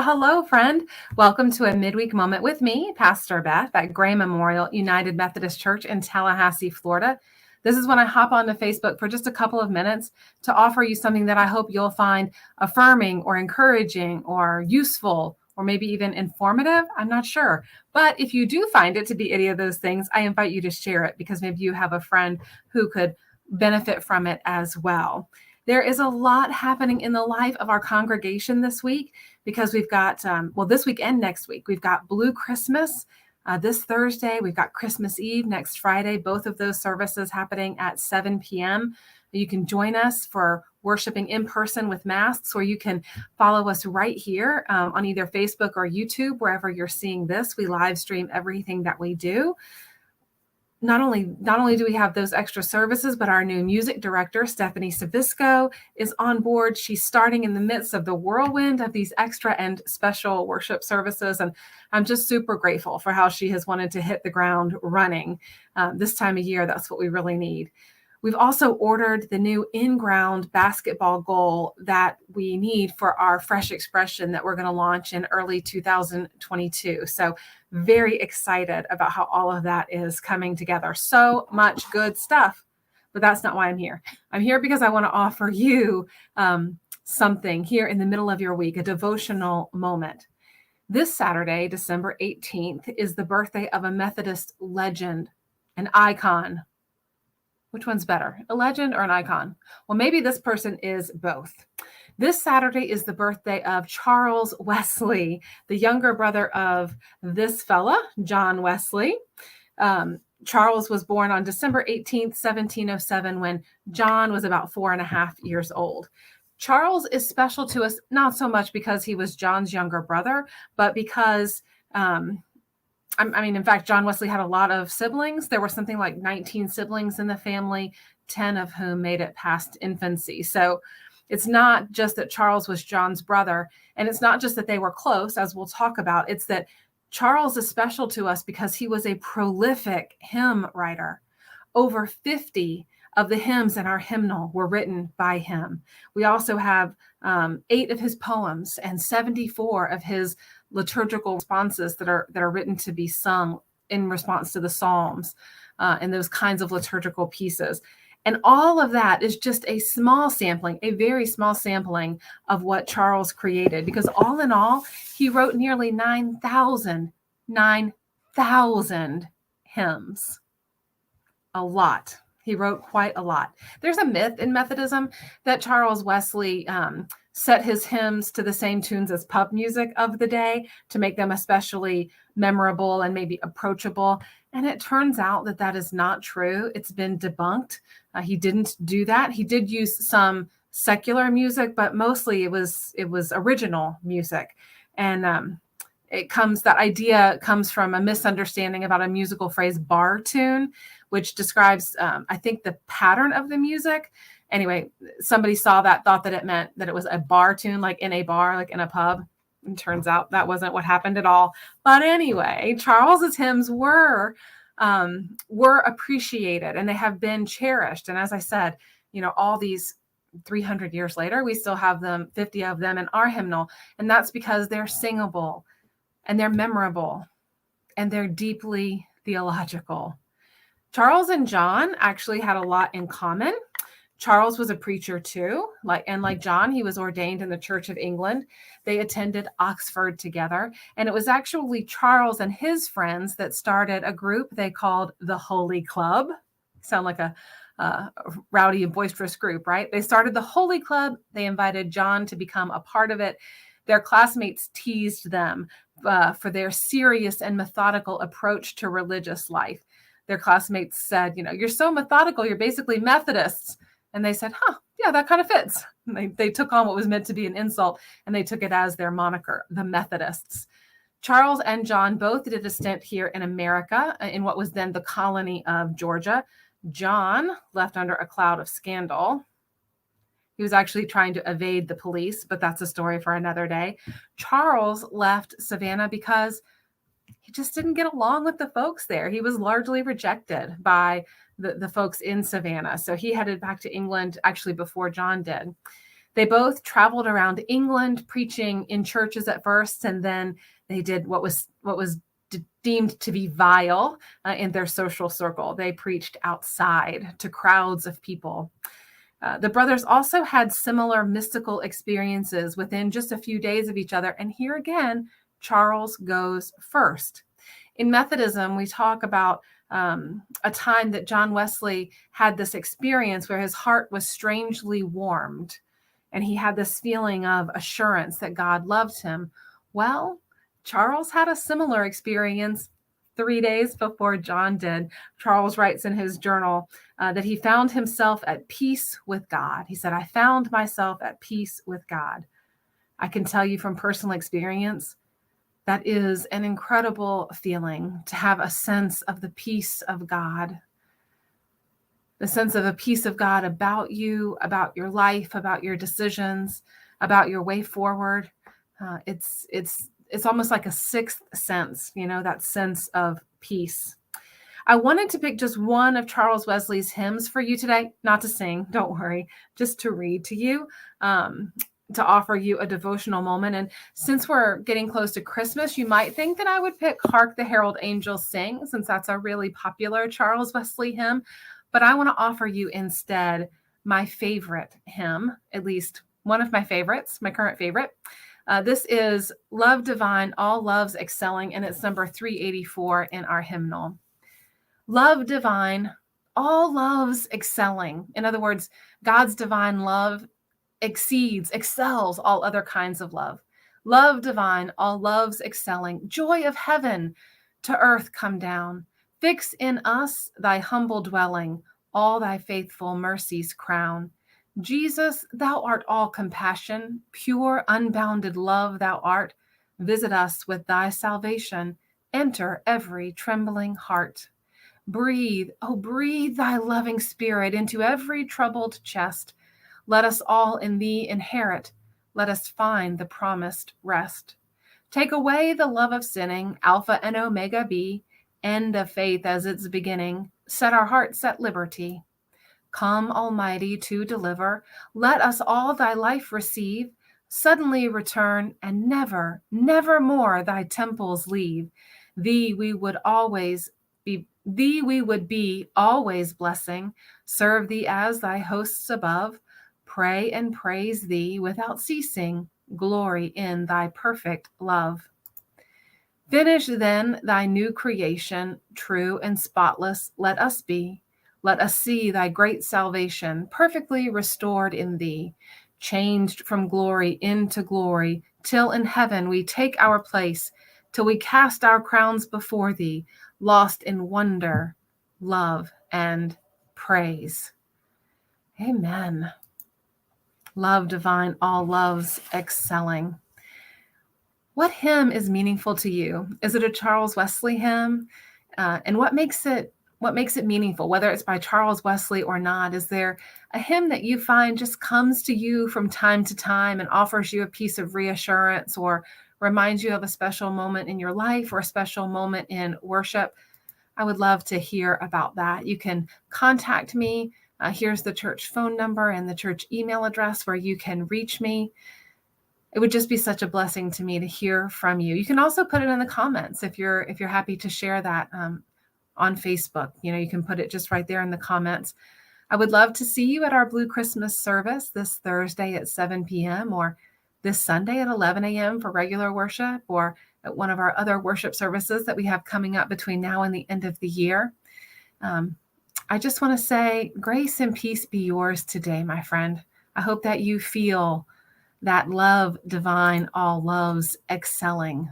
Well, hello, friend. Welcome to a midweek moment with me, Pastor Beth, at Gray Memorial United Methodist Church in Tallahassee, Florida. This is when I hop onto Facebook for just a couple of minutes to offer you something that I hope you'll find affirming or encouraging or useful or maybe even informative. I'm not sure. But if you do find it to be any of those things, I invite you to share it because maybe you have a friend who could benefit from it as well. There is a lot happening in the life of our congregation this week because we've got, this week and next week, we've got Blue Christmas this Thursday. We've got Christmas Eve next Friday, both of those services happening at 7 p.m. You can join us for worshiping in person with masks, or you can follow us right here on either Facebook or YouTube, wherever you're seeing this. We live stream everything that we do. Not only do we have those extra services, but our new music director, Stephanie Savisco, is on board. She's starting in the midst of the whirlwind of these extra and special worship services. And I'm just super grateful for how she has wanted to hit the ground running. This time of year, that's what we really need. We've also ordered the new in-ground basketball goal that we need for our Fresh Expression that we're going to launch in early 2022. So very excited about how all of that is coming together. So much good stuff, but that's not why I'm here. I'm here because I want to offer you something here in the middle of your week, a devotional moment. This Saturday, December 18th, is the birthday of a Methodist legend, an icon. Which one's better, a legend or an icon? Well, maybe this person is both. This Saturday is the birthday of Charles Wesley, the younger brother of this fella, John Wesley. Charles was born on December 18th, 1707, when John was about 4.5 years old. Charles is special to us, not so much because he was John's younger brother, but because in fact, John Wesley had a lot of siblings. There were something like 19 siblings in the family, 10 of whom made it past infancy. So it's not just that Charles was John's brother, and it's not just that they were close, as we'll talk about. It's that Charles is special to us because he was a prolific hymn writer. Over 50 of the hymns in our hymnal were written by him. We also have 8 of his poems and 74 of his liturgical responses that are written to be sung in response to the Psalms and those kinds of liturgical pieces. And all of that is just a small sampling, a very small sampling of what Charles created, because all in all, he wrote nearly 9,000 hymns. A lot. He wrote quite a lot. There's a myth in Methodism that Charles Wesley set his hymns to the same tunes as pub music of the day to make them especially memorable and maybe approachable. And it turns out that that is not true. It's been debunked. He didn't do that. He did use some secular music, but mostly it was original music. And that idea comes from a misunderstanding about a musical phrase, bar tune, which describes, I think, the pattern of the music. Anyway, somebody saw that, thought that it meant that it was a bar tune, like in a bar, like in a pub. And turns out that wasn't what happened at all. But anyway, Charles's hymns were appreciated, and they have been cherished. And as I said, all these 300 years later, we still have 50 of them in our hymnal. And that's because they're singable, and they're memorable, and they're deeply theological. Charles and John actually had a lot in common. Charles was a preacher too, like John, he was ordained in the Church of England. They attended Oxford together, and it was actually Charles and his friends that started a group they called the Holy Club. Sound like a rowdy and boisterous group, right? They started the Holy Club. They invited John to become a part of it. Their classmates teased them for their serious and methodical approach to religious life. Their classmates said, you're so methodical, you're basically Methodists. And they said, yeah, that kind of fits. And they took on what was meant to be an insult, and they took it as their moniker, the Methodists. Charles and John both did a stint here in America in what was then the colony of Georgia. John left under a cloud of scandal. He was actually trying to evade the police, but that's a story for another day. Charles left Savannah because he just didn't get along with the folks there. He was largely rejected by the folks in Savannah. So he headed back to England actually before John did. They both traveled around England preaching in churches at first, and then they did what was deemed to be vile in their social circle. They preached outside to crowds of people. The brothers also had similar mystical experiences within just a few days of each other. And here again, Charles goes first. In Methodism, we talk about a time that John Wesley had this experience where his heart was strangely warmed, and he had this feeling of assurance that God loved him. Well, Charles had a similar experience 3 days before John did. Charles writes in his journal that he found himself at peace with God. He said, "I found myself at peace with God." I can tell you from personal experience, that is an incredible feeling, to have a sense of the peace of God, the sense of a peace of God about you, about your life, about your decisions, about your way forward. It's almost like a sixth sense, that sense of peace. I wanted to pick just one of Charles Wesley's hymns for you today, not to sing, don't worry, just to read to you, to offer you a devotional moment. And since we're getting close to Christmas, you might think that I would pick Hark the Herald Angels Sing, since that's a really popular Charles Wesley hymn. But I want to offer you instead my favorite hymn, at least one of my favorites, my current favorite. This is Love Divine, All Loves Excelling, and it's number 384 in our hymnal. Love divine, all loves excelling. In other words, God's divine love excels all other kinds of love. Love divine, all loves excelling. Joy of heaven to earth come down. Fix in us thy humble dwelling, all thy faithful mercies crown. Jesus, thou art all compassion, pure, unbounded love thou art. Visit us with thy salvation. Enter every trembling heart. Breathe, oh, breathe thy loving spirit into every troubled chest. Let us all in thee inherit. Let us find the promised rest. Take away the love of sinning, Alpha and Omega be, end of faith as its beginning. Set our hearts at liberty. Come, Almighty, to deliver. Let us all thy life receive. Suddenly return, and never, never more thy temples leave. Thee we would be always blessing, serve thee as thy hosts above, pray and praise thee without ceasing, glory in thy perfect love. Finish then thy new creation, true and spotless let us be. Let us see thy great salvation, perfectly restored in thee, changed from glory into glory, till in heaven we take our place, till we cast our crowns before thee, lost in wonder, love, and praise. Amen. Love divine, all loves excelling. What hymn is meaningful to you? Is it a Charles Wesley hymn? And what makes it meaningful, whether it's by Charles Wesley or not? Is there a hymn that you find just comes to you from time to time and offers you a piece of reassurance, or reminds you of a special moment in your life or a special moment in worship? I would love to hear about that. You can contact me. Here's the church phone number and the church email address where you can reach me. It would just be such a blessing to me to hear from you. You can also put it in the comments if you're happy to share that on Facebook. You can put it just right there in the comments. I would love to see you at our Blue Christmas service this Thursday at 7 p.m. or this Sunday at 11 a.m. for regular worship, or at one of our other worship services that we have coming up between now and the end of the year. I just want to say grace and peace be yours today, my friend. I hope that you feel that love divine, all loves excelling